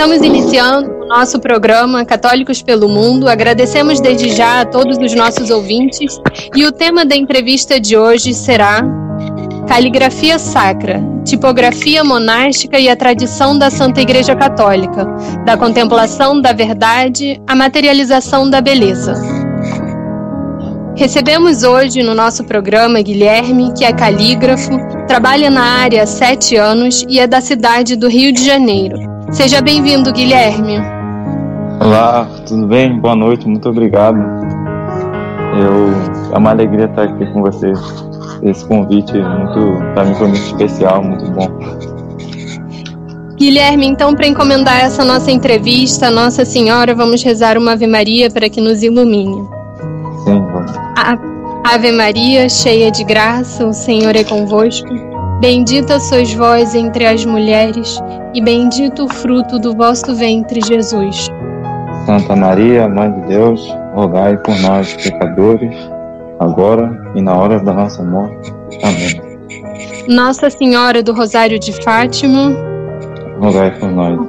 Estamos iniciando o nosso programa Católicos pelo Mundo. Agradecemos desde já a todos os nossos ouvintes e o tema da entrevista de hoje será Caligrafia Sacra, Tipografia Monástica e a Tradição da Santa Igreja Católica, da Contemplação da Verdade à Materialização da Beleza. Recebemos hoje no nosso programa Guilherme, que é calígrafo, trabalha na área há 7 anos e é da cidade do Rio de Janeiro. Seja bem-vindo, Guilherme. Olá, tudo bem? Boa noite, muito obrigado. É uma alegria estar aqui com vocês. Esse convite para mim foi muito especial, muito bom. Guilherme, então, para encomendar essa nossa entrevista, Nossa Senhora, vamos rezar uma Ave Maria para que nos ilumine. Sim, vamos. Ave Maria, cheia de graça, o Senhor é convosco. Bendita sois vós entre as mulheres, e bendito o fruto do vosso ventre, Jesus. Santa Maria, Mãe de Deus, rogai por nós, pecadores, agora e na hora da nossa morte. Amém. Nossa Senhora do Rosário de Fátima, rogai por nós.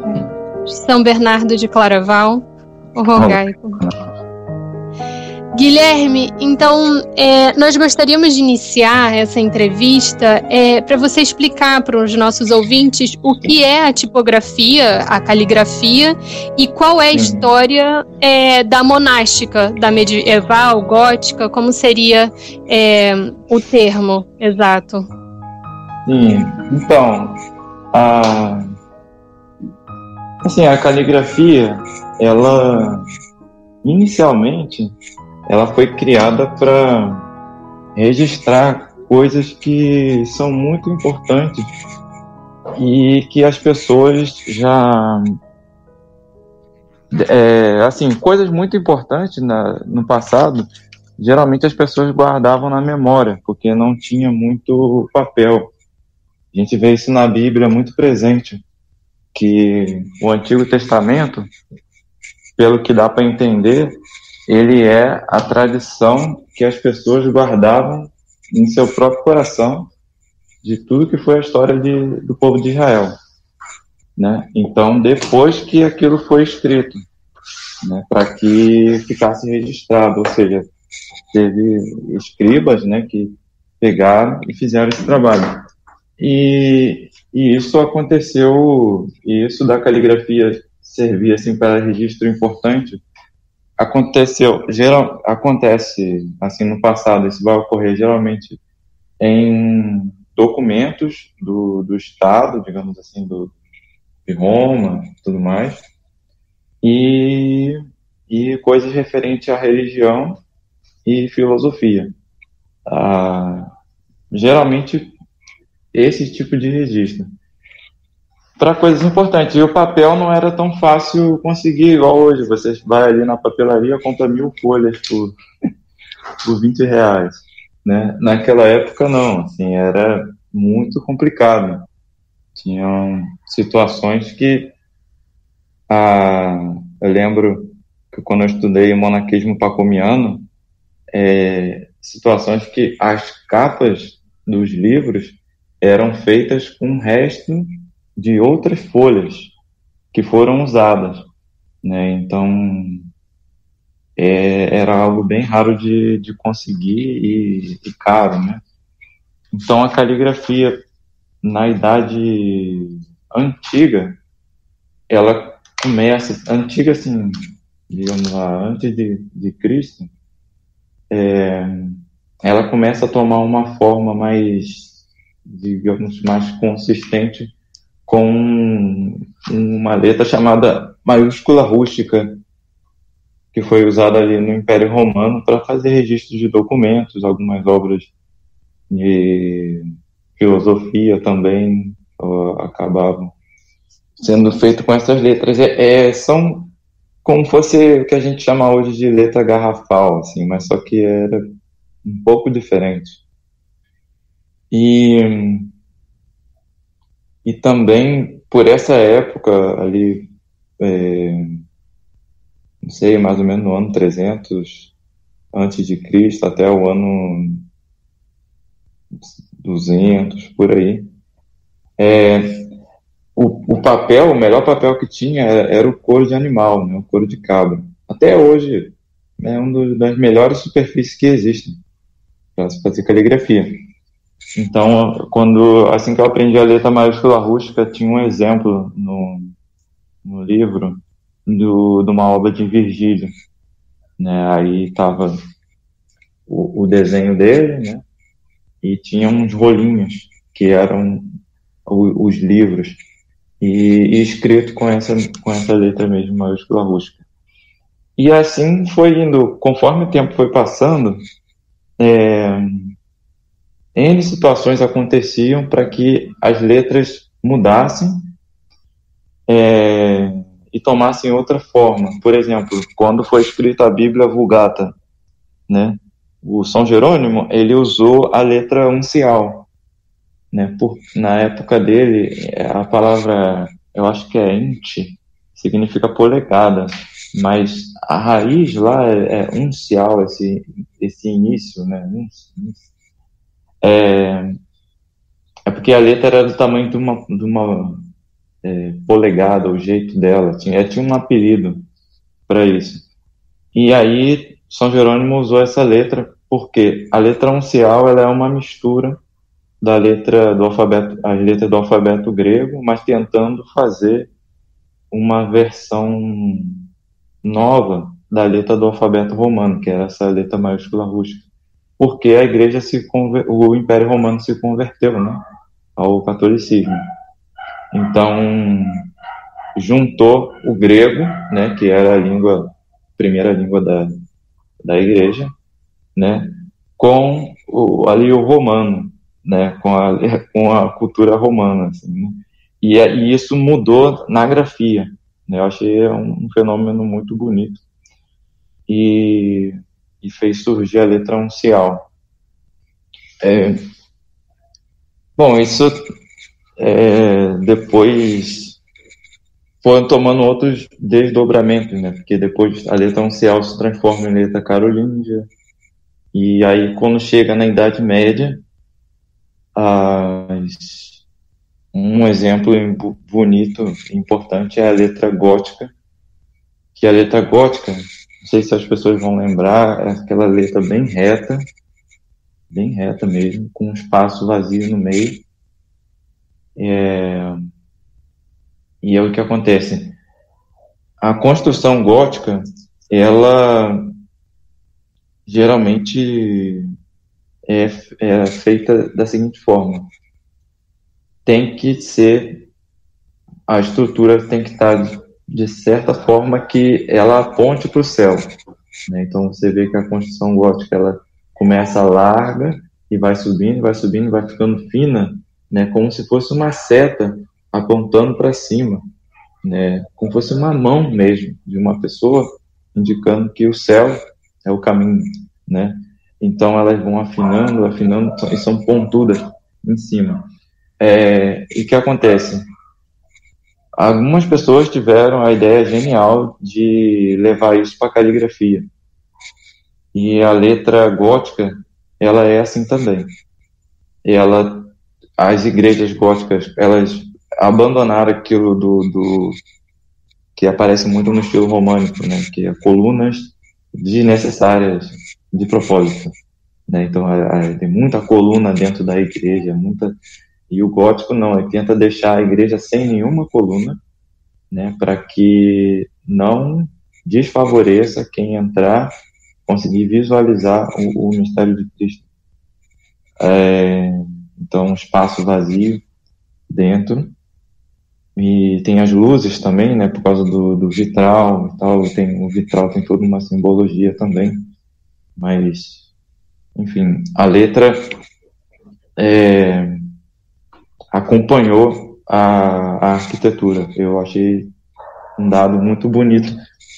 São Bernardo de Claraval, rogai por nós. Guilherme, então, nós gostaríamos de iniciar essa entrevista para você explicar para os nossos ouvintes o que é a tipografia, a caligrafia, e qual é a história da monástica, da medieval, gótica, como seria o termo exato. Sim, então, a caligrafia, ela, inicialmente, ela foi criada para registrar coisas que são muito importantes e que as pessoas já... coisas muito importantes no passado, geralmente as pessoas guardavam na memória, porque não tinha muito papel. A gente vê isso na Bíblia muito presente, que o Antigo Testamento, pelo que dá para entender, ele é a tradição que as pessoas guardavam em seu próprio coração de tudo que foi a história do povo de Israel, né? Então, depois que aquilo foi escrito, né, para que ficasse registrado, ou seja, teve escribas, né, que pegaram e fizeram esse trabalho. E isso aconteceu, e isso da caligrafia servia assim para registro importante. Acontece assim no passado, isso vai ocorrer geralmente em documentos do Estado, digamos assim, de Roma, tudo mais, e coisas referentes à religião e filosofia. Geralmente esse tipo de registro. Para coisas importantes. E o papel não era tão fácil conseguir igual hoje. Você vai ali na papelaria e compra 1000 folhas por R$20, né? Naquela época não, assim, era muito complicado. Tinham situações que eu lembro que quando eu estudei o monaquismo pacomiano, situações que as capas dos livros eram feitas com o resto de outras folhas que foram usadas, né? Então era algo bem raro de conseguir e caro, né? Então a caligrafia na Idade Antiga, ela começa, antiga assim, digamos lá, antes de Cristo, ela começa a tomar uma forma mais, digamos, mais consistente, com uma letra chamada maiúscula rústica, que foi usada ali no Império Romano para fazer registros de documentos, algumas obras de filosofia também acabavam sendo feitas com essas letras. São como fosse o que a gente chama hoje de letra garrafal, assim, mas só que era um pouco diferente. E também, por essa época ali, não sei, mais ou menos no ano 300 antes de Cristo até o ano 200, por aí, o papel, o melhor papel que tinha era o couro de animal, né, o couro de cabra. Até hoje é uma das melhores superfícies que existem para se fazer caligrafia. Então, assim que eu aprendi a letra maiúscula rústica, tinha um exemplo no livro de uma obra de Virgílio, né? Aí estava o desenho dele, né? E tinha uns rolinhos que eram os livros e escrito com essa letra mesmo, maiúscula rústica. E assim foi indo, conforme o tempo foi passando, N situações aconteciam para que as letras mudassem e tomassem outra forma. Por exemplo, quando foi escrita a Bíblia Vulgata, né? O São Jerônimo, ele usou a letra uncial, né? Na época dele, a palavra, eu acho que é int, significa polegada, mas a raiz lá é uncial, esse início, né? É porque a letra era do tamanho de uma polegada, o jeito dela, tinha um apelido para isso. E aí São Jerônimo usou essa letra porque a letra uncial ela é uma mistura da letra do alfabeto, as letras do alfabeto grego, mas tentando fazer uma versão nova da letra do alfabeto romano, que era essa letra maiúscula rústica, porque a igreja o Império Romano se converteu, né, ao catolicismo. Então juntou o grego, né, que era a primeira língua da igreja, né, com o romano, né, com a cultura romana, assim, né? E isso mudou na grafia, né? Eu achei um fenômeno muito bonito e fez surgir a letra uncial. Bom, isso depois foram tomando outros desdobramentos, né? Porque depois a letra uncial se transforma em letra carolíngia. E aí, quando chega na Idade Média, um exemplo bonito, importante, é a letra gótica. Que a letra gótica, não sei se as pessoas vão lembrar, é aquela letra bem reta mesmo, com um espaço vazio no meio. E é o que acontece. A construção gótica, ela geralmente é feita da seguinte forma: a estrutura tem que estar de certa forma que ela aponte para o céu, né? Então você vê que a construção gótica ela começa larga e vai subindo, vai ficando fina, né? Como se fosse uma seta apontando para cima, né? Como se fosse uma mão mesmo de uma pessoa indicando que o céu é o caminho, né? Então elas vão afinando e são pontudas em cima. E o que acontece? Algumas pessoas tiveram a ideia genial de levar isso para a caligrafia. E a letra gótica, ela é assim também. As igrejas góticas, elas abandonaram aquilo que aparece muito no estilo românico, né? Que é colunas desnecessárias de propósito, né? Então tem muita coluna dentro da igreja, e o gótico não, ele tenta deixar a igreja sem nenhuma coluna, né, para que não desfavoreça quem entrar, conseguir visualizar o mistério de Cristo. Então, um espaço vazio dentro, e tem as luzes também, né, por causa do vitral e tal. O vitral tem toda uma simbologia também, mas, enfim, a letra acompanhou a arquitetura. Eu achei um dado muito bonito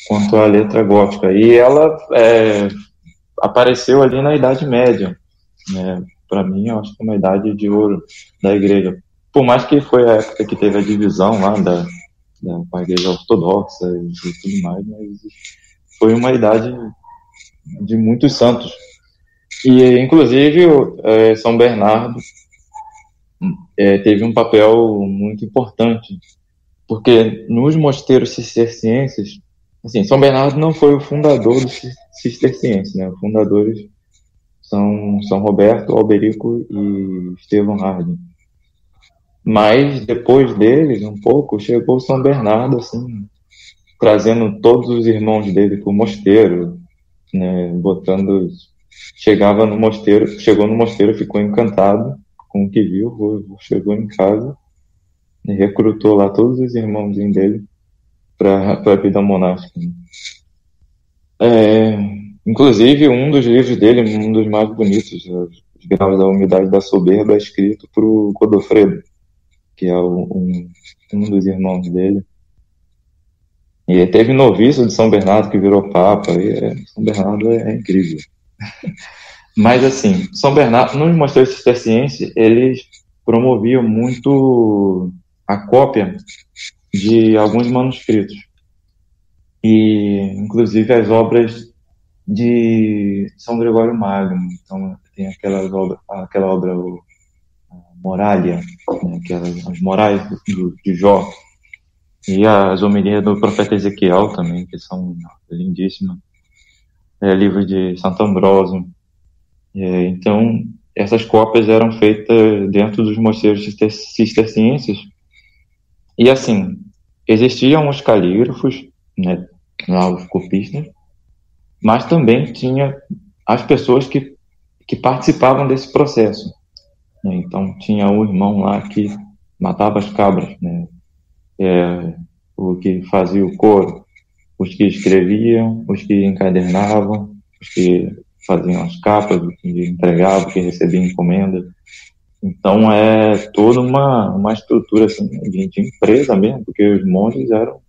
quanto à letra gótica. E ela apareceu ali na Idade Média, né? Para mim, eu acho que é uma idade de ouro da igreja. Por mais que foi a época que teve a divisão lá com a igreja ortodoxa e tudo mais, mas foi uma idade de muitos santos. E, inclusive, São Bernardo, teve um papel muito importante, porque nos mosteiros cistercienses, assim, São Bernardo não foi o fundador dos cistercienses, né? Os fundadores são São Roberto, Alberico e Estevão Harding. Mas depois deles, um pouco, chegou São Bernardo, assim, trazendo todos os irmãos dele para o mosteiro, né? Chegou no mosteiro, ficou encantado com o que viu, chegou em casa e recrutou lá todos os irmãozinhos dele para a vida monástica. Inclusive, um dos livros dele, um dos mais bonitos, Os Graus da Humildade e da Soberba, é escrito para o Godofredo, que é um dos irmãos dele. E teve noviço de São Bernardo que virou papa, e São Bernardo é incrível. Mas, assim, São Bernardo, nos mosteiros cistercienses, eles promoviam muito a cópia de alguns manuscritos. E, inclusive, as obras de São Gregório Magno. Então, tem aquela obra Moralia, né, as Morais de Jó, e as homilias do profeta Ezequiel também, que são lindíssimas. Livro de Santo Ambrósio. Então, essas cópias eram feitas dentro dos mosteiros cistercienses. E, assim, existiam os calígrafos, né, lá os copistas, mas também tinha as pessoas que participavam desse processo. Né? Então, tinha o irmão lá que matava as cabras, né? O que fazia o coro, os que escreviam, os que encadernavam, os que faziam as capas, os que entregavam, os que recebiam encomenda. Então, é toda uma estrutura assim, de empresa mesmo, porque os monges eram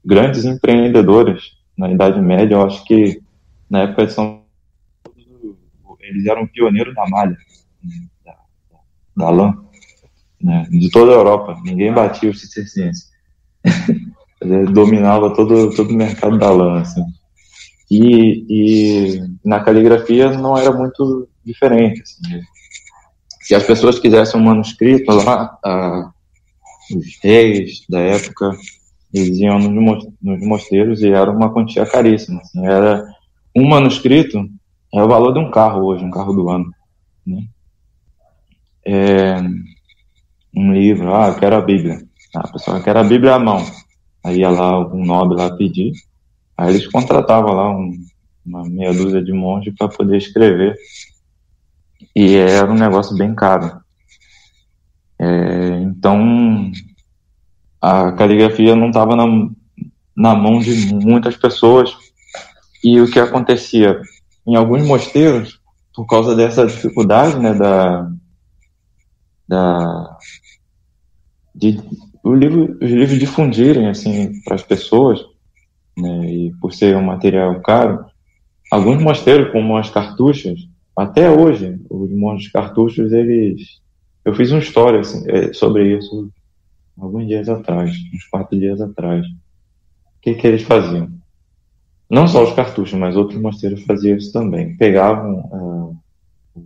grandes empreendedores. Na Idade Média, eu acho que na época de São Paulo, eles eram pioneiros da malha, né, da lã, né, de toda a Europa. Ninguém batia os cistercienses. Dominava todo o mercado da lã, assim. E na caligrafia não era muito diferente, assim. Se as pessoas quisessem um manuscrito lá, os reis da época, eles iam nos mosteiros e era uma quantia caríssima. Assim, era um manuscrito, é o valor de um carro hoje, um carro do ano, né? Um livro, eu quero a Bíblia. A pessoa quer a Bíblia à mão. Aí ia lá algum nobre lá pedir. Aí eles contratavam lá uma meia dúzia de monges para poder escrever. E era um negócio bem caro. Então, a caligrafia não estava na mão de muitas pessoas. E o que acontecia em alguns mosteiros, por causa dessa dificuldade, né, os livros difundirem assim para as pessoas, né, e por ser um material caro, alguns mosteiros, como as cartuchas, até hoje, os monges cartuchos, eu fiz uma história assim, sobre isso alguns dias atrás, uns 4 dias atrás. O que eles faziam? Não só os cartuchos, mas outros mosteiros faziam isso também. Pegavam o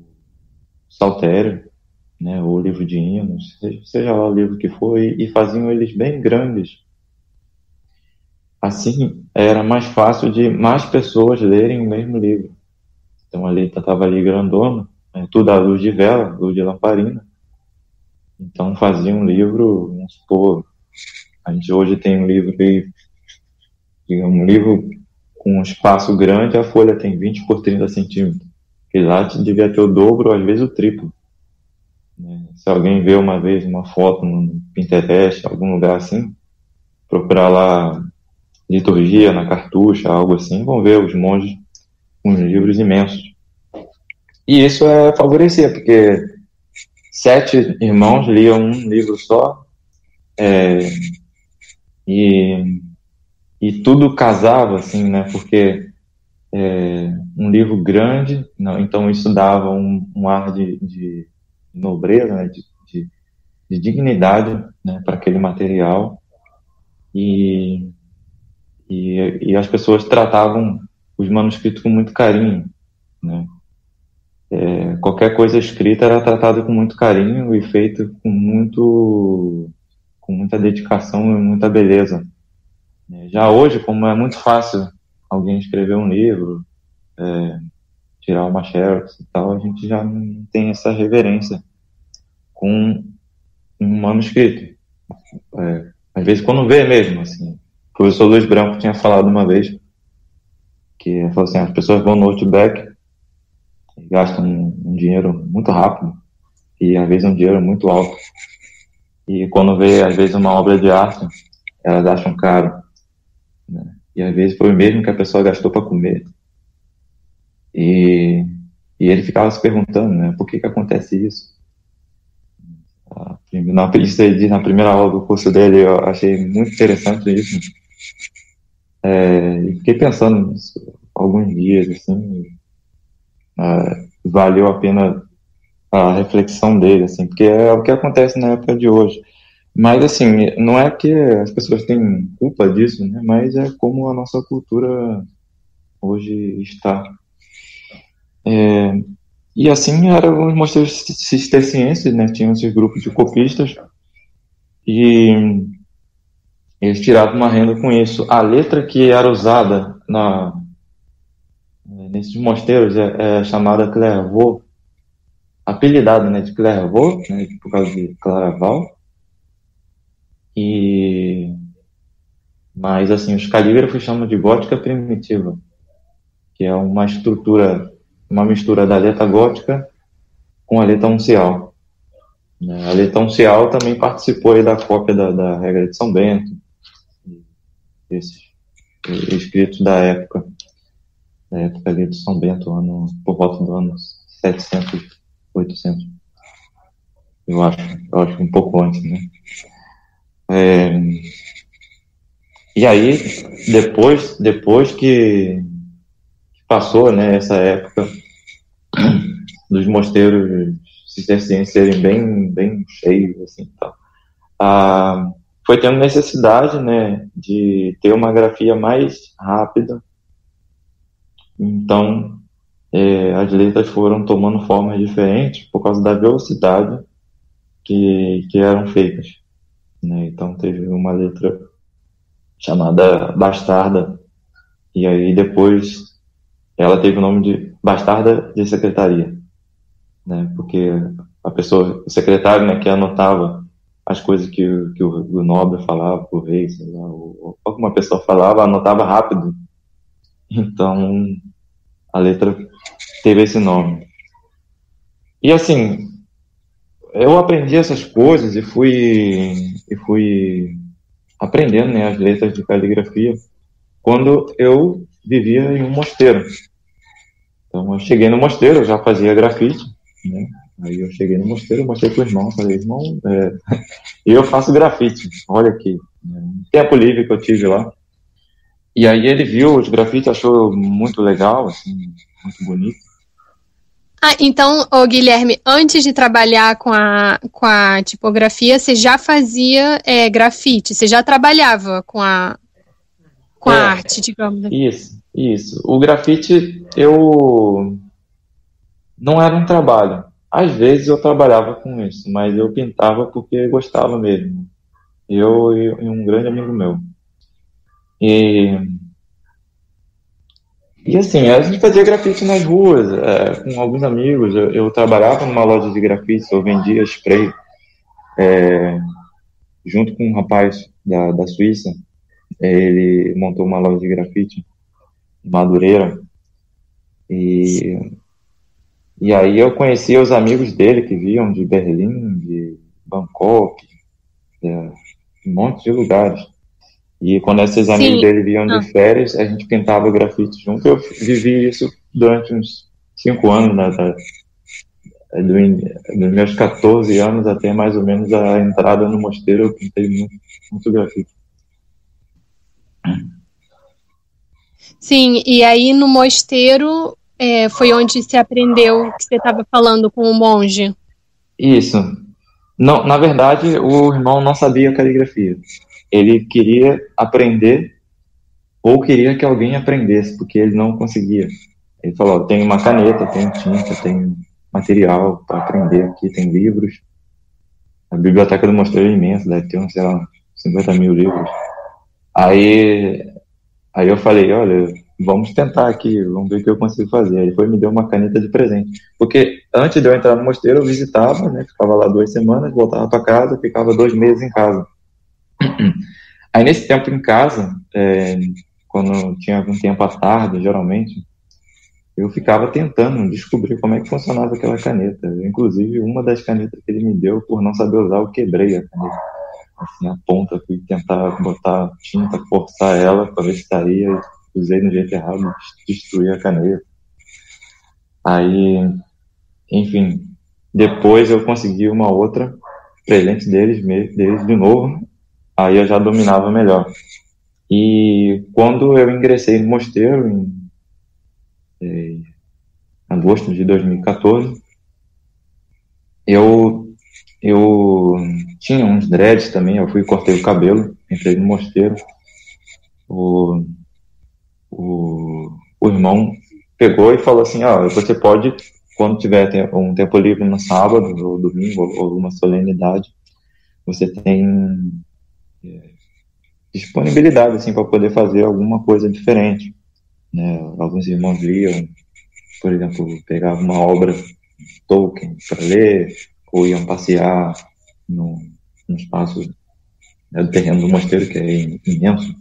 saltério, né, ou o livro de hinos, seja lá o livro que foi, e faziam eles bem grandes. Assim, era mais fácil de mais pessoas lerem o mesmo livro. Então, ali estava ali grandona, tudo à luz de vela, luz de lamparina. Então, fazia um livro, vamos supor, a gente hoje tem um livro aí, digamos, um livro com um espaço grande, a folha tem 20 por 30 centímetros. E lá devia ter o dobro, às vezes o triplo. Se alguém vê uma vez uma foto no Pinterest, algum lugar assim, procurar lá liturgia na cartucha, algo assim, vão ver os monges com os livros imensos. E isso favorecia, porque 7 irmãos liam um livro só, e tudo casava, assim, né? Porque um livro grande, então isso dava um ar de nobreza, né? De dignidade, né? Para aquele material, e as pessoas tratavam os manuscritos com muito carinho, né? qualquer coisa escrita era tratada com muito carinho e feito com muita dedicação e muita beleza. Já hoje, como é muito fácil alguém escrever um livro, tirar uma xerox e tal, a gente já não tem essa reverência com um manuscrito. Às vezes, quando vê mesmo, assim, o professor Luiz Branco tinha falado uma vez que falou assim, as pessoas vão no Outback e gastam um dinheiro muito rápido e às vezes um dinheiro muito alto. E quando vê, às vezes, uma obra de arte, elas acham caro, né? E às vezes foi o mesmo que a pessoa gastou para comer. E ele ficava se perguntando, né, por que acontece isso? Isso ele diz na primeira aula do curso dele, eu achei muito interessante isso. E fiquei pensando nisso alguns dias, assim, valeu a pena a reflexão dele, assim, porque é o que acontece na época de hoje. Mas, assim, não é que as pessoas têm culpa disso, né, mas é como a nossa cultura hoje está. E assim eram os mosteiros cistercienses, né? Tinham esses grupos de copistas e eles tiravam uma renda com isso. A letra que era usada nesses mosteiros é chamada Clairvaux, apelidada, né, de Clairvaux, né, por causa de Claraval. Mas assim, os calígrafos chamam de gótica primitiva, que é uma mistura da letra gótica com a letra uncial. A letra uncial também participou aí da cópia da regra de São Bento, esses escritos da época ali de São Bento, por volta do ano 700, 800. Eu acho um pouco antes, né? E aí, depois que passou, né, essa época dos mosteiros cistercienses serem bem cheios, assim, tal, foi tendo necessidade, né, de ter uma grafia mais rápida. Então, as letras foram tomando formas diferentes por causa da velocidade que eram feitas, né? Então, teve uma letra chamada Bastarda, e aí depois ela teve o nome de Bastarda de Secretaria, né? Porque o secretário, né, que anotava as coisas que o nobre falava, o rei, sei lá, ou alguma pessoa falava, anotava rápido. Então, a letra teve esse nome. E assim, eu aprendi essas coisas e fui aprendendo, né, as letras de caligrafia quando eu vivia em um mosteiro. Então, eu cheguei no mosteiro, eu já fazia grafite, né? Aí eu cheguei no mosteiro, mostrei pro irmão, falei, irmão, eu faço grafite, olha aqui, um tempo livre que eu tive lá. E aí ele viu os grafites, achou muito legal, assim, muito bonito. Então, Guilherme, antes de trabalhar com a tipografia, você já fazia grafite, você já trabalhava com a arte, digamos. Isso. O grafite, não era um trabalho. Às vezes eu trabalhava com isso, mas eu pintava porque gostava mesmo. Eu e um grande amigo meu. E assim, a gente fazia grafite nas ruas, com alguns amigos. Eu trabalhava numa loja de grafite, eu vendia spray, junto com um rapaz da Suíça. Ele montou uma loja de grafite em Madureira. E aí eu conhecia os amigos dele que vinham de Berlim, de Bangkok, um monte de lugares. E quando esses amigos dele vinham de férias, a gente pintava grafite junto. Eu vivi isso durante uns 5 anos, dos meus 14 anos até mais ou menos a entrada no mosteiro, eu pintei muito grafite. Sim, e aí no mosteiro foi onde você aprendeu que você estava falando com o monge? Isso. Não, na verdade, o irmão não sabia caligrafia. Ele queria aprender ou queria que alguém aprendesse, porque ele não conseguia. Ele falou, tem uma caneta, tem tinta, tem material para aprender aqui, tem livros. A biblioteca do Mosteiro é imensa, deve ter uns, sei lá, 50 mil livros. Aí eu falei, olha, vamos tentar aqui, vamos ver o que eu consigo fazer. Ele foi e me deu uma caneta de presente. Porque antes de eu entrar no mosteiro, eu visitava, né? Ficava lá 2 semanas, voltava para casa, ficava 2 meses em casa. Aí nesse tempo em casa, quando tinha algum tempo à tarde, geralmente, eu ficava tentando descobrir como é que funcionava aquela caneta. Inclusive, uma das canetas que ele me deu, por não saber usar, eu quebrei a caneta. Assim, a ponta, fui tentar botar tinta, forçar ela para ver se saía, usei no jeito errado, destruí a caneta. Aí, enfim, depois eu consegui uma outra presente deles de novo, aí eu já dominava melhor. E quando eu ingressei no mosteiro, em agosto de 2014, eu tinha uns dreads também, eu fui e cortei o cabelo, entrei no mosteiro. O irmão pegou e falou assim, você pode, quando tiver um tempo livre no sábado, ou domingo, ou uma solenidade, você tem disponibilidade assim, para poder fazer alguma coisa diferente. Né? Alguns irmãos liam, por exemplo, pegavam uma obra Tolkien para ler, ou iam passear no espaço, né, do terreno do mosteiro, que é imenso.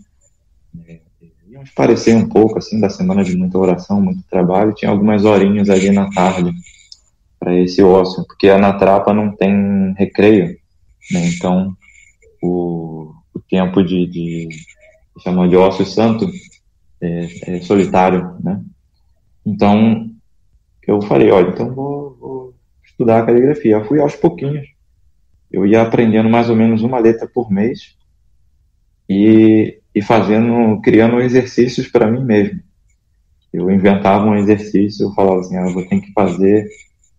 Iam esparecer um pouco assim da semana de muita oração, muito trabalho. Tinha algumas horinhas ali na tarde para esse ócio, porque a Natrapa não tem recreio, né? Então o tempo de chamam de ócio santo é solitário, né? Então eu falei, olha, então vou estudar a caligrafia. Eu fui aos pouquinhos. Eu ia aprendendo mais ou menos uma letra por mês e criando exercícios para mim mesmo. Eu inventava um exercício, eu falava assim, eu vou ter que fazer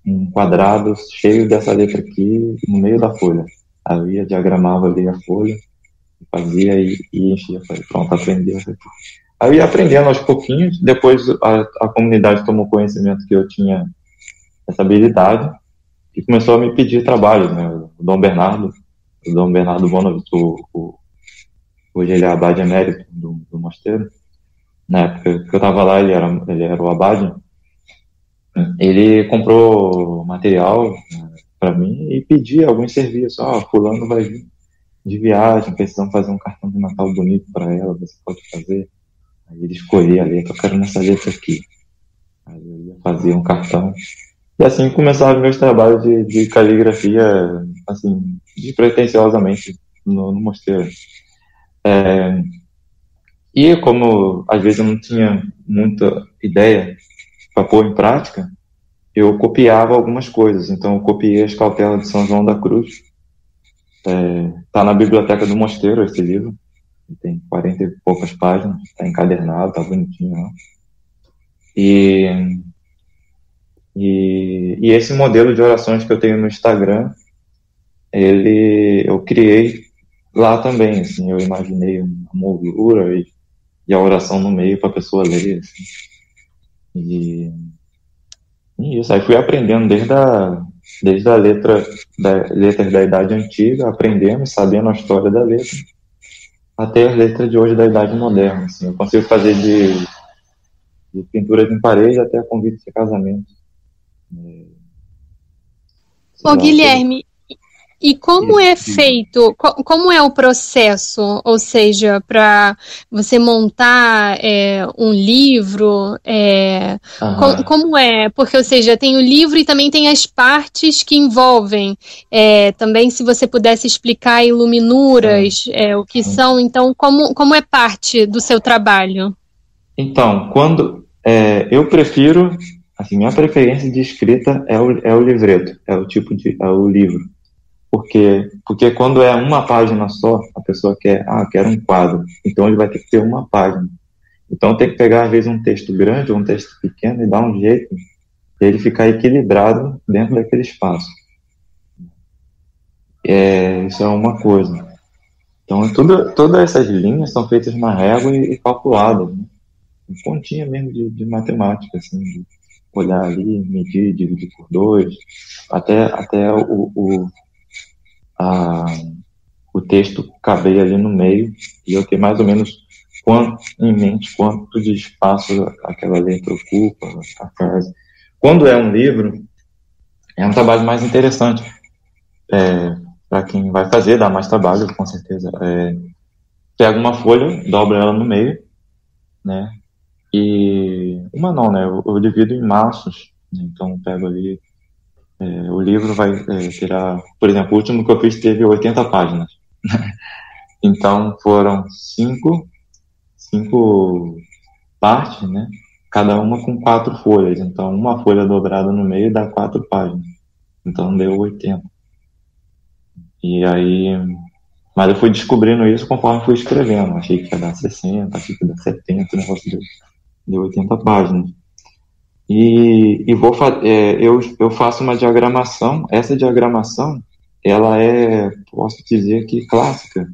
um quadrado cheio dessa letra aqui no meio da folha. Aí eu ia, diagramava ali a folha, fazia e enchia. Falei, pronto, aprendi. Aí eu ia aprendendo aos pouquinhos, depois a comunidade tomou conhecimento que eu tinha essa habilidade e começou a me pedir trabalho, né? O Dom Bernardo Bonovitz, hoje ele é abade emérito do mosteiro. Na época que eu estava lá, ele era o abade. Ele comprou material para mim e pedia alguns serviços. Fulano vai vir de viagem, precisamos fazer um cartão de Natal bonito para ela, você pode fazer. Aí ele escolhia a letra, eu quero nessa letra aqui. Aí eu ia fazer um cartão. E assim começaram meus trabalhos de caligrafia, assim, despretensiosamente no mosteiro. E como às vezes eu não tinha muita ideia para pôr em prática, eu copiava algumas coisas. Então eu copiei as cautelas de São João da Cruz. Tá na biblioteca do mosteiro esse livro. Tem 40 e poucas páginas, tá encadernado, tá bonitinho lá. E esse modelo de orações que eu tenho no Instagram, eu criei lá também, assim, eu imaginei uma moldura e a oração no meio para a pessoa ler, assim. E isso, aí fui aprendendo desde a letras da Idade Antiga, aprendendo, sabendo a história da letra, até as letras de hoje da Idade Moderna, assim. Eu consigo fazer de pinturas em parede até convites de casamento. Ô, Guilherme, e como é feito, como é o processo, ou seja, para você montar um livro, como é? Porque, ou seja, tem o livro e também tem as partes que envolvem, também se você pudesse explicar iluminuras, o que são, então, como é parte do seu trabalho? Então, eu prefiro, assim, minha preferência de escrita é o livreto, é o livro. Porque quando é uma página só, a pessoa quer um quadro. Então ele vai ter que ter uma página. Então tem que pegar, às vezes, um texto grande ou um texto pequeno e dar um jeito de ele ficar equilibrado dentro daquele espaço. Isso é uma coisa. Então todas essas linhas são feitas na régua e calculadas, né? continha mesmo de matemática, assim, de olhar ali, medir, dividir por 2, até o texto caber ali no meio, e eu ter mais ou menos em mente quanto de espaço aquela letra ocupa, a frase. Quando é um livro, é um trabalho mais interessante. Para quem vai fazer, dá mais trabalho, com certeza. Pega uma folha, dobra ela no meio, né? E uma não, né? Eu divido em maços, né? Então eu pego ali. O livro vai tirar, por exemplo, o último que eu fiz teve 80 páginas. Então foram cinco partes, né? Cada uma com 4 folhas. Então uma folha dobrada no meio dá 4 páginas. Então deu 80. E aí, mas eu fui descobrindo isso conforme fui escrevendo. Achei que ia dar 60, achei que ia dar 70, o negócio deu 80 páginas. E eu faço uma diagramação. Essa diagramação, ela posso dizer que clássica,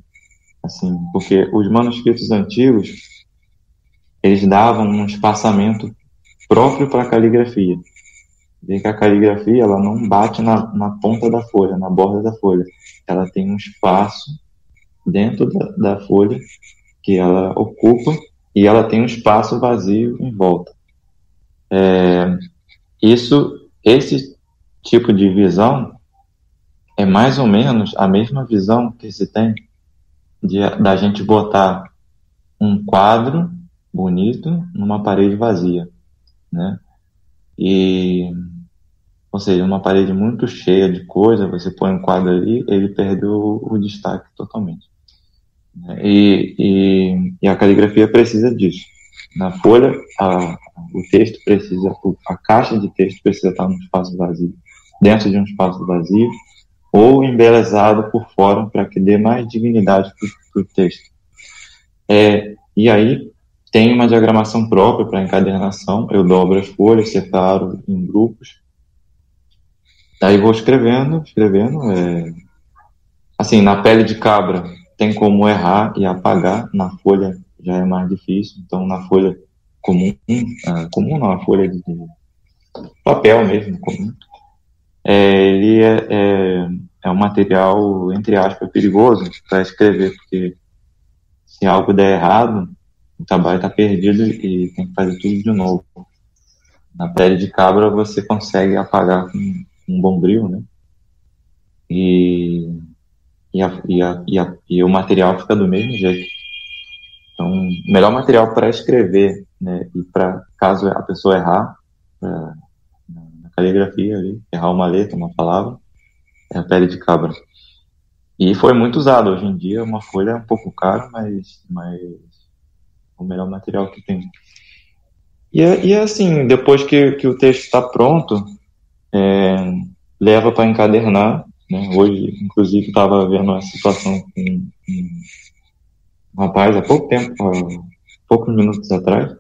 assim, porque os manuscritos antigos, eles davam um espaçamento próprio para a caligrafia. Vê que a caligrafia, ela não bate na ponta da folha, na borda da folha. Ela tem um espaço dentro da folha que ela ocupa e ela tem um espaço vazio em volta. Esse tipo de visão é mais ou menos a mesma visão que se tem da gente botar um quadro bonito numa parede vazia, né? Ou seja, uma parede muito cheia de coisa, você põe um quadro ali, ele perde o destaque totalmente. E a caligrafia precisa disso. Na folha, o texto precisa, a caixa de texto precisa estar num espaço vazio, dentro de um espaço vazio, ou embelezado por fora para que dê mais dignidade para o texto. E aí tem uma diagramação própria para encadernação. Eu dobro as folhas, separo em grupos. Aí vou escrevendo. Assim, na pele de cabra tem como errar e apagar, na folha já é mais difícil. Então, na folha comum não, a folha de papel mesmo, comum, ele é um material, entre aspas, perigoso para escrever, porque se algo der errado, o trabalho está perdido e tem que fazer tudo de novo. Na pele de cabra você consegue apagar com um bombril, né? E o material fica do mesmo jeito. Então, o melhor material para escrever, né, e para caso a pessoa errar na caligrafia ali, errar uma letra, uma palavra, é a pele de cabra. E foi muito usado. Hoje em dia uma folha é um pouco cara, mas o melhor material que tem. E assim, depois que o texto está pronto, leva para encadernar, né? Hoje, inclusive, estava vendo uma situação com um rapaz há pouco tempo, há poucos minutos atrás.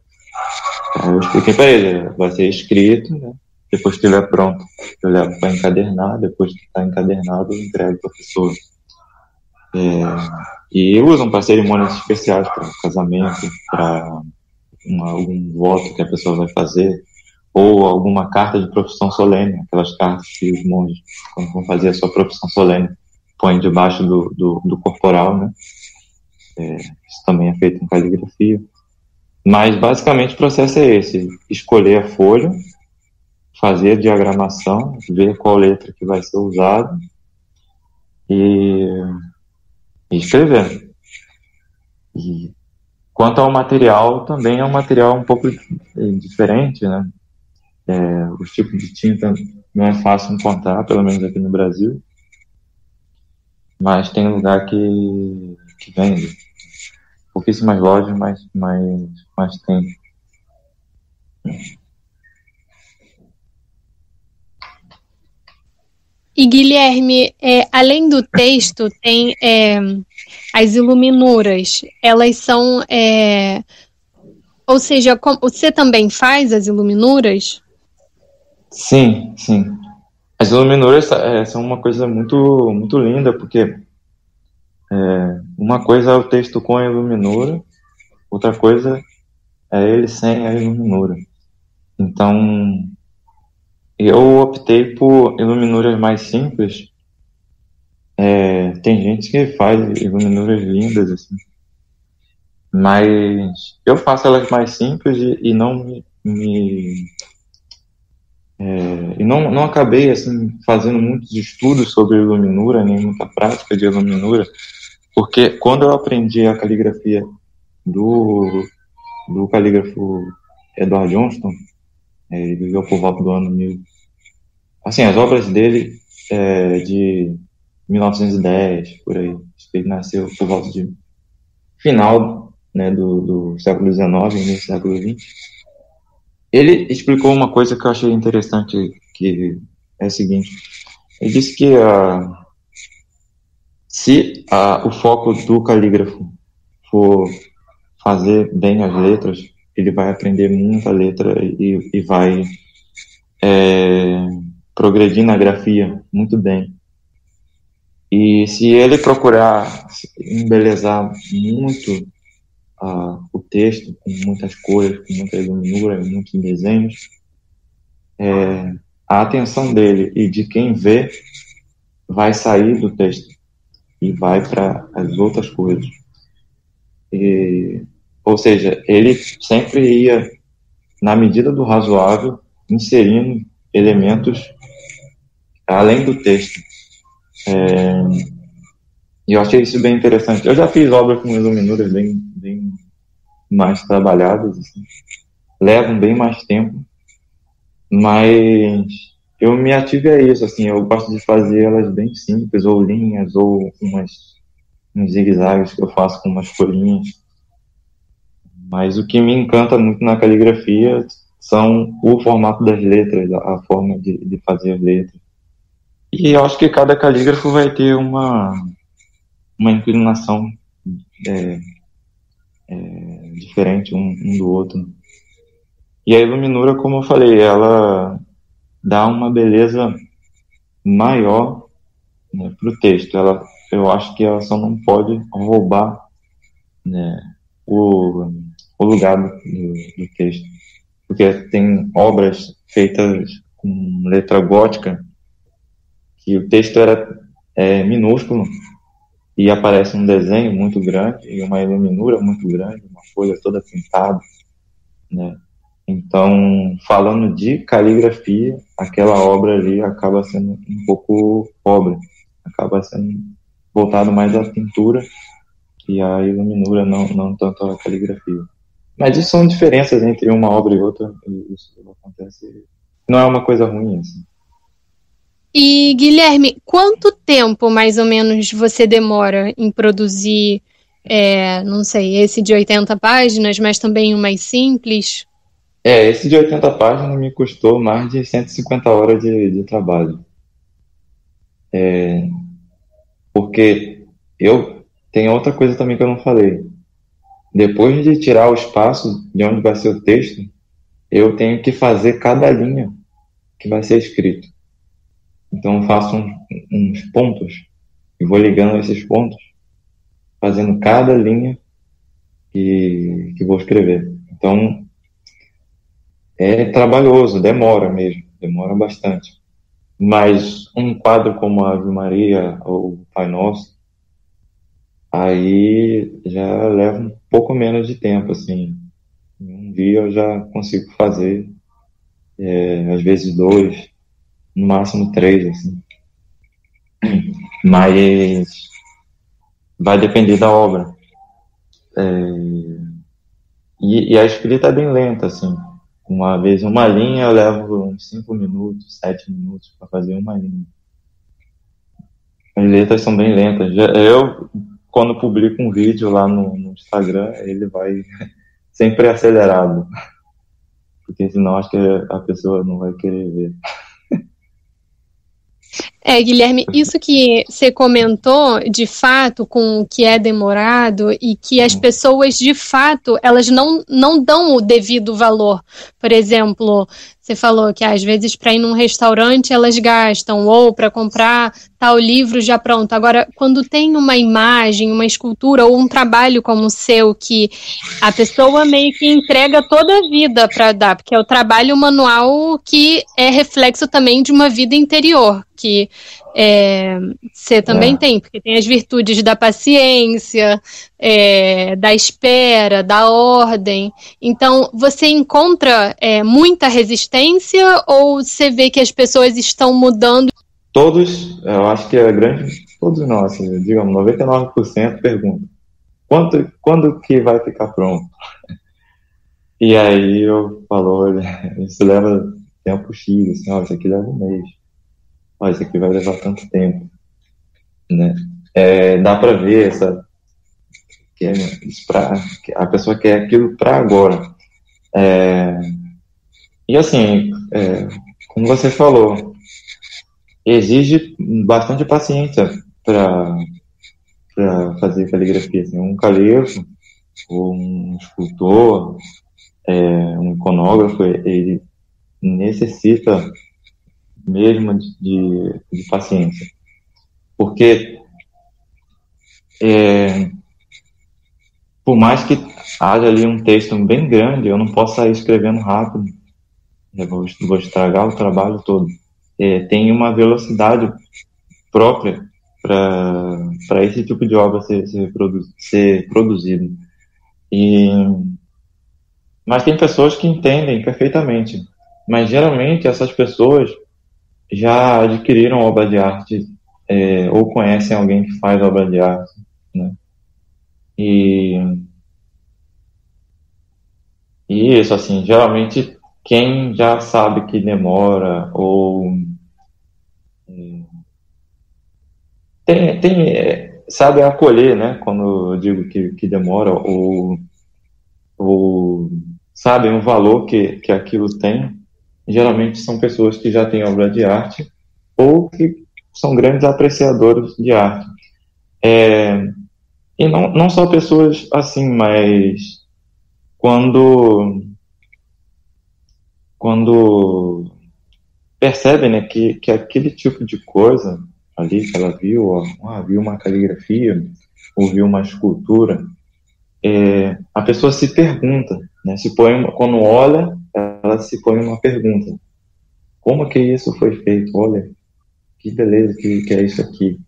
Eu expliquei para ele, vai ser escrito, né? Depois que estiver pronto, eu levo para encadernar, depois que está encadernado, eu entrego para a pessoa. E usam para cerimônias especiais, para casamento, para algum voto que a pessoa vai fazer, ou alguma carta de profissão solene, aquelas cartas que os monges, quando vão fazer a sua profissão solene, põem debaixo do corporal, né? Isso também é feito em caligrafia. Mas, basicamente, o processo é esse: escolher a folha, fazer a diagramação, ver qual letra que vai ser usada e escrever. E quanto ao material, também é um material um pouco diferente, né? Os tipos de tinta não é fácil encontrar, pelo menos aqui no Brasil, mas tem lugar que vende. Pouquíssimas lojas, mas tem. E Guilherme, além do texto, tem as iluminuras. Elas são... Ou seja, você também faz as iluminuras? Sim. As iluminuras são uma coisa muito, muito linda, porque uma coisa é o texto com a iluminura, outra coisa é ele sem a iluminura. Então, eu optei por iluminuras mais simples. Tem gente que faz iluminuras lindas, assim, mas eu faço elas mais simples e não acabei assim fazendo muitos estudos sobre iluminura, nem muita prática de iluminura, porque quando eu aprendi a caligrafia do calígrafo Edward Johnston, ele viveu por volta do ano 1000. Assim, as obras dele de 1910, por aí. Ele nasceu por volta de final, né, do século XIX, início do século XX. Ele explicou uma coisa que eu achei interessante, que é o seguinte. Ele disse que se o foco do calígrafo for fazer bem as letras, ele vai aprender muita letra e vai progredir na grafia muito bem. E se ele procurar embelezar muito o texto, com muitas cores, com muita iluminura, muitos desenhos, a atenção dele e de quem vê vai sair do texto e vai para as outras coisas. Ou seja, ele sempre ia, na medida do razoável, inserindo elementos além do texto. E eu achei isso bem interessante. Eu já fiz obras com iluminuras bem mais trabalhadas, assim. Levam bem mais tempo, mas eu me ative a isso, assim. Eu gosto de fazer elas bem simples, ou linhas, ou uns zigue-zagues que eu faço com umas folhinhas. Mas o que me encanta muito na caligrafia são o formato das letras, a forma de fazer as letras. E eu acho que cada calígrafo vai ter uma inclinação diferente um do outro. E a iluminura, como eu falei, ela dá uma beleza maior, né, para o texto. Eu acho que ela só não pode roubar, né, o lugar do texto. Porque tem obras feitas com letra gótica que o texto era minúsculo e aparece um desenho muito grande e uma iluminura muito grande, uma folha toda pintada, né? Então, falando de caligrafia, aquela obra ali acaba sendo um pouco pobre, acaba sendo voltado mais à pintura e à iluminura, não tanto à caligrafia. Mas isso são diferenças entre uma obra e outra, e isso acontece, não é uma coisa ruim, assim. E, Guilherme, quanto tempo, mais ou menos, você demora em produzir, não sei, esse de 80 páginas, mas também um mais simples? Esse de 80 páginas me custou mais de 150 horas de trabalho. Porque tem outra coisa também que eu não falei. Depois de tirar o espaço de onde vai ser o texto, eu tenho que fazer cada linha que vai ser escrito. Então eu faço uns pontos e vou ligando esses pontos, fazendo cada linha que vou escrever. Então é trabalhoso, demora bastante. Mas um quadro como a Ave Maria ou o Pai Nosso, aí já leva um pouco menos de tempo, assim. Em um dia eu já consigo fazer, às vezes 2, no máximo 3, assim. Mas vai depender da obra. E a escrita é bem lenta, assim. Uma vez uma linha eu levo uns 5 minutos, 7 minutos para fazer uma linha. As letras são bem lentas. Eu, quando publico um vídeo lá no Instagram, ele vai sempre acelerado. Porque senão acho que a pessoa não vai querer ver. Guilherme, isso que você comentou, de fato, com o que é demorado e que as pessoas, de fato, elas não dão o devido valor. Por exemplo, Você falou que às vezes para ir num restaurante elas gastam, ou para comprar tal livro já pronto. Agora, quando tem uma imagem, uma escultura ou um trabalho como o seu, que a pessoa meio que entrega toda a vida para dar, porque é o trabalho manual que é reflexo também de uma vida interior, que você também tem, porque tem as virtudes da paciência, da espera, da ordem. Então, você encontra muita resistência, ou você vê que as pessoas estão mudando? Todos, eu acho que todos não, assim, digamos, 99% perguntam, quando que vai ficar pronto? E aí eu falo, olha, isso leva tempo X, assim, isso aqui leva um mês, isso aqui vai levar tanto tempo, né? Dá para ver que a pessoa quer aquilo para agora. E assim, como você falou, exige bastante paciência para fazer caligrafia. Assim, um calígrafo, ou um escultor, um iconógrafo, ele necessita mesmo de paciência. Porque, por mais que haja ali um texto bem grande, eu não posso sair escrevendo rápido. Eu vou estragar o trabalho todo. Tem uma velocidade própria para esse tipo de obra ser produzido. Mas tem pessoas que entendem perfeitamente. Mas geralmente essas pessoas já adquiriram obra de arte, ou conhecem alguém que faz obra de arte, né? E isso, assim, geralmente quem já sabe que demora, ou sabe acolher, né? Quando eu digo que demora, ou sabem o valor que aquilo tem, geralmente são pessoas que já têm obra de arte ou que são grandes apreciadores de arte. E não só pessoas assim, mas quando percebem, né, que aquele tipo de coisa ali que ela viu, viu uma caligrafia, ou viu uma escultura, a pessoa se pergunta, né, quando olha, ela se põe uma pergunta: como que isso foi feito? Olha, que beleza que é isso aqui.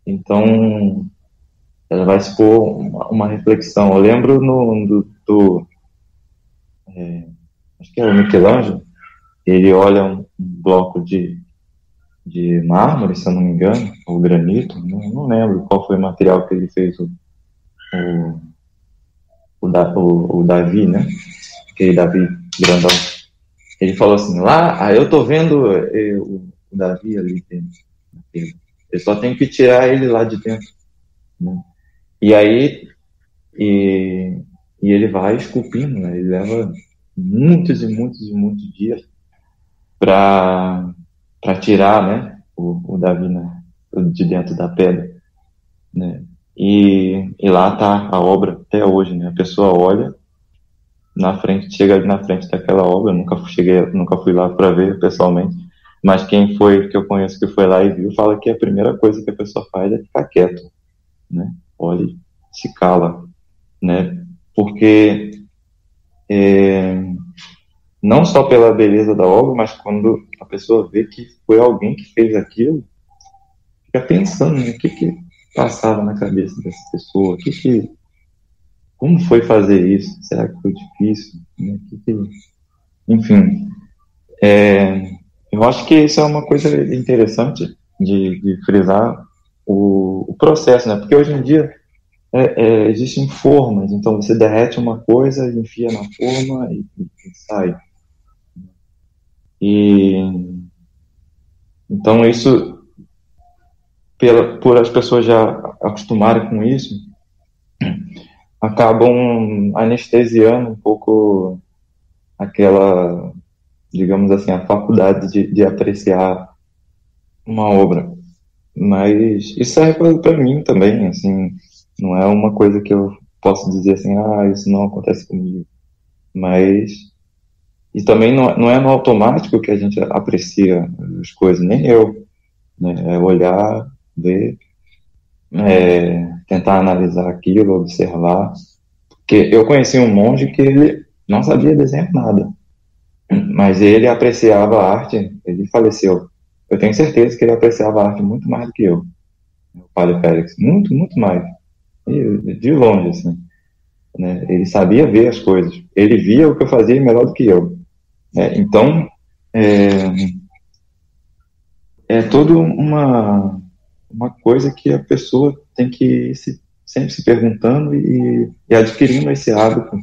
Então, ela vai se pôr uma reflexão. Eu lembro acho que é o Michelangelo, ele olha um bloco de mármore, se eu não me engano, ou granito, não lembro qual foi o material que ele fez o Davi, né? Aquele Davi grandão. Ele falou assim, eu tô vendo o Davi ali dentro. Eu só tenho que tirar ele lá de dentro, né? E aí, e ele vai esculpindo, né? Ele leva muitos e muitos e muitos dias para tirar, né, o Davi, né, de dentro da pedra, né? E lá tá a obra até hoje, né? A pessoa olha chega ali na frente daquela obra. Eu nunca fui lá para ver pessoalmente, mas quem foi, que eu conheço, que foi lá e viu, fala que a primeira coisa que a pessoa faz é ficar quieto, né? Olha, se cala, né? Porque não só pela beleza da obra, mas quando a pessoa vê que foi alguém que fez aquilo, fica pensando, né, o que passava na cabeça dessa pessoa, como foi fazer isso? Será que foi difícil? Né? Enfim, eu acho que isso é uma coisa interessante de frisar o processo, né? Porque hoje em dia existem formas, então você derrete uma coisa, enfia na forma e sai. Então isso, por as pessoas já acostumarem com isso, acabam anestesiando um pouco aquela, digamos assim, a faculdade de apreciar uma obra. Mas isso serve para mim também, assim, não é uma coisa que eu posso dizer assim, isso não acontece comigo. Mas E também não é no automático que a gente aprecia as coisas, nem eu, né? É olhar, ver, tentar analisar aquilo, observar. Porque eu conheci um monge que ele não sabia desenhar nada, mas ele apreciava a arte, ele faleceu. Eu tenho certeza que ele apreciava a arte muito mais do que eu, o Padre Félix, muito, muito mais. E de longe, assim, né? Ele sabia ver as coisas, ele via o que eu fazia melhor do que eu. Então, é toda uma coisa que a pessoa tem que ir sempre se perguntando e adquirindo esse hábito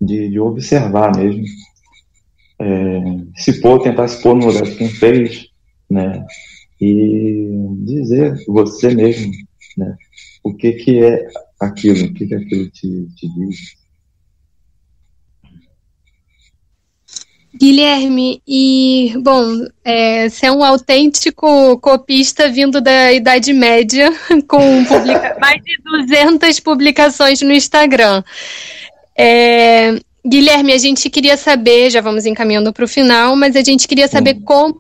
de observar mesmo, tentar se pôr no lugar de quem fez, né? E dizer você mesmo, né? O que é aquilo, o que aquilo te diz. Guilherme, e, bom, você é um autêntico copista vindo da Idade Média, com mais de 200 publicações no Instagram. Guilherme, a gente queria saber, já vamos encaminhando para o final, mas a gente queria saber como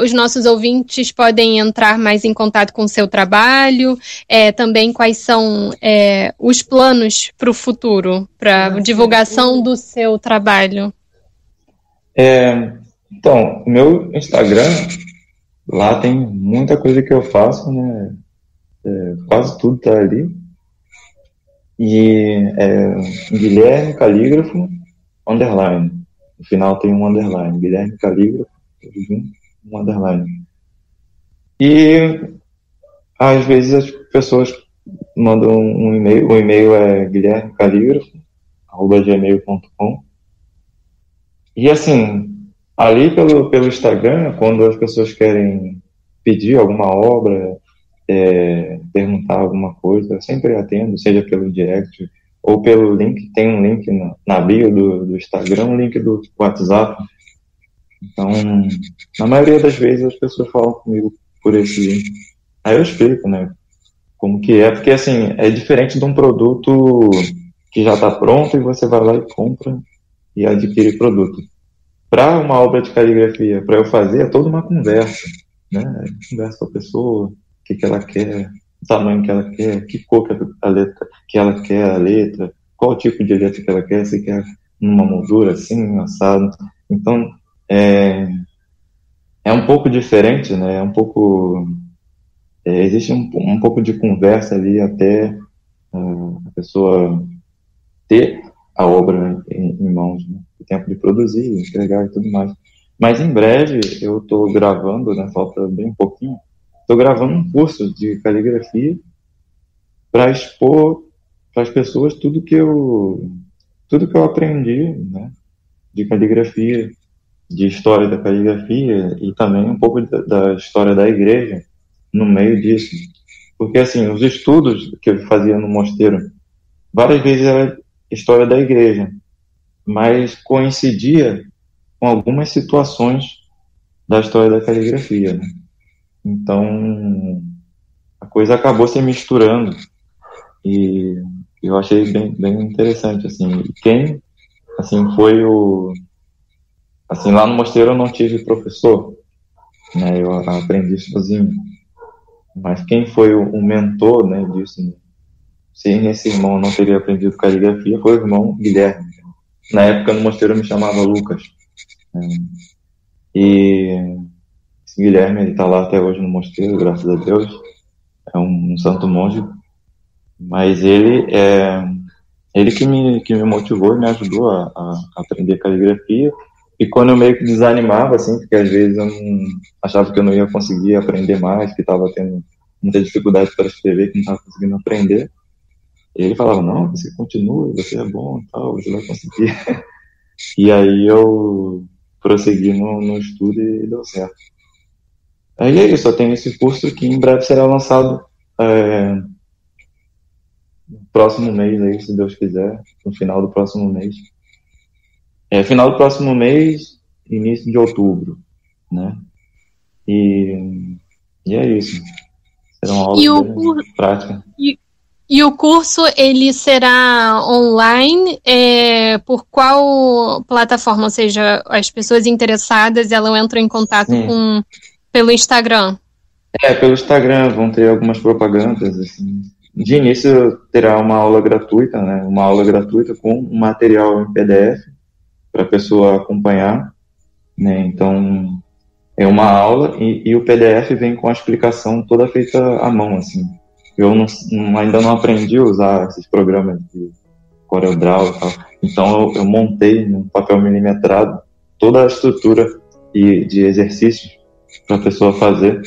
os nossos ouvintes podem entrar mais em contato com o seu trabalho, também quais são os planos para o futuro, para a divulgação do seu trabalho. Então, o meu Instagram, lá tem muita coisa que eu faço, né? Quase tudo tá ali. E Guilherme Calígrafo, underline. No final tem um underline. Guilherme Calígrafo, um underline. E às vezes as pessoas mandam um e-mail. O e-mail é guilhermecalígrafo@gmail.com. E assim, ali pelo Instagram, quando as pessoas querem pedir alguma obra, perguntar alguma coisa, eu sempre atendo, seja pelo direct ou pelo link. Tem um link na bio do Instagram, um link do WhatsApp. Então, na maioria das vezes as pessoas falam comigo por esse link. Aí eu explico, né, como que é, porque assim, é diferente de um produto que já está pronto e você vai lá e compra e adquire produto. Para uma obra de caligrafia, para eu fazer, é toda uma conversa, né? Conversa com a pessoa, o que ela quer, o tamanho que ela quer, que cor a letra que ela quer, a letra, qual tipo de letra que ela quer, se quer numa moldura assim, assado. Então, é um pouco diferente, né? Existe um pouco de conversa ali até a pessoa ter a obra em mãos, né? O tempo de produzir, entregar e tudo mais. Mas em breve eu estou gravando, né? Falta bem um pouquinho. Estou gravando um curso de caligrafia para expor para as pessoas tudo que eu aprendi, né? De caligrafia, de história da caligrafia e também um pouco da história da igreja no meio disso. Porque assim, os estudos que eu fazia no mosteiro, várias vezes era história da igreja, mas coincidia com algumas situações da história da caligrafia, né? Então, a coisa acabou se misturando e eu achei bem interessante, assim. E quem, assim, foi assim, lá no mosteiro eu não tive professor, né? Eu aprendi sozinho. Mas quem foi o mentor, né, disso, né? Se esse irmão não teria aprendido caligrafia, foi o irmão Guilherme. Na época no mosteiro eu me chamava Lucas. E esse Guilherme, ele está lá até hoje no mosteiro, graças a Deus. É um santo monge. Mas ele que me motivou e me ajudou a aprender caligrafia. E quando eu meio que desanimava, assim, porque às vezes eu não achava que eu não ia conseguir aprender mais, que estava tendo muita dificuldade para escrever, que não estava conseguindo aprender, ele falava, não, você continua, você é bom e tal, você vai conseguir. E aí eu prossegui no estudo e deu certo. Aí é isso, eu tenho esse curso que em breve será lançado no próximo mês, aí, se Deus quiser, no final do próximo mês. Final do próximo mês, início de outubro, né? E é isso. Será uma aula prática. E o curso, ele será online, por qual plataforma? Ou seja, as pessoas interessadas, elas entram em contato pelo Instagram? Pelo Instagram vão ter algumas propagandas, assim. De início terá uma aula gratuita, né? Uma aula gratuita com um material em PDF para a pessoa acompanhar, né? Então, é uma aula e o PDF vem com a explicação toda feita à mão, assim. Eu ainda não aprendi a usar esses programas de CorelDRAW e tal. Então, eu montei no papel milimetrado toda a estrutura de exercícios para a pessoa fazer.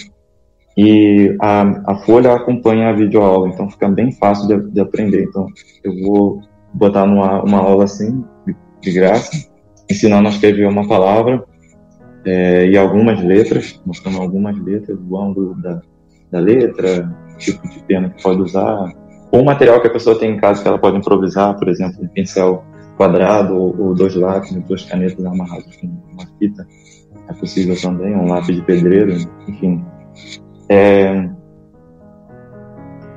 E a folha acompanha a videoaula, então fica bem fácil de aprender. Então, eu vou botar uma aula assim, de graça, ensinando a escrever uma palavra e algumas letras, mostrando algumas letras, o ângulo da letra, o tipo de pena que pode usar, ou o material que a pessoa tem em casa que ela pode improvisar, por exemplo, um pincel quadrado ou 2 lápis, 2 canetas amarradas com uma fita, é possível também, um lápis de pedreiro, enfim.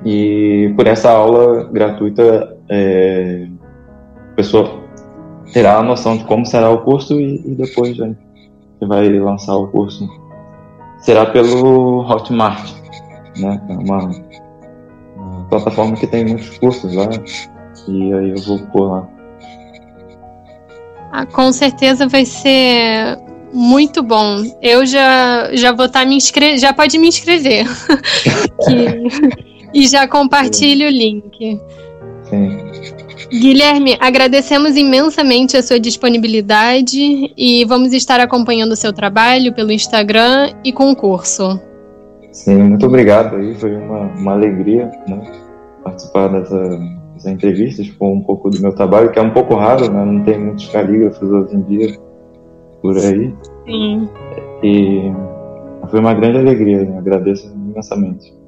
E por essa aula gratuita a pessoa terá a noção de como será o curso e depois já vai lançar o curso. Será pelo Hotmart, né? É uma plataforma que tem muitos cursos lá e aí eu vou pôr lá. Com certeza vai ser muito bom. Eu já vou estar já pode me inscrever. E já compartilho o link. Sim. Guilherme, agradecemos imensamente a sua disponibilidade e vamos estar acompanhando o seu trabalho pelo Instagram e com o curso. Sim, muito obrigado aí, foi uma alegria, né, participar dessa entrevista, expor um pouco do meu trabalho, que é um pouco raro, né, não tem muitos calígrafos hoje em dia por aí. Sim. E foi uma grande alegria, né, agradeço imensamente.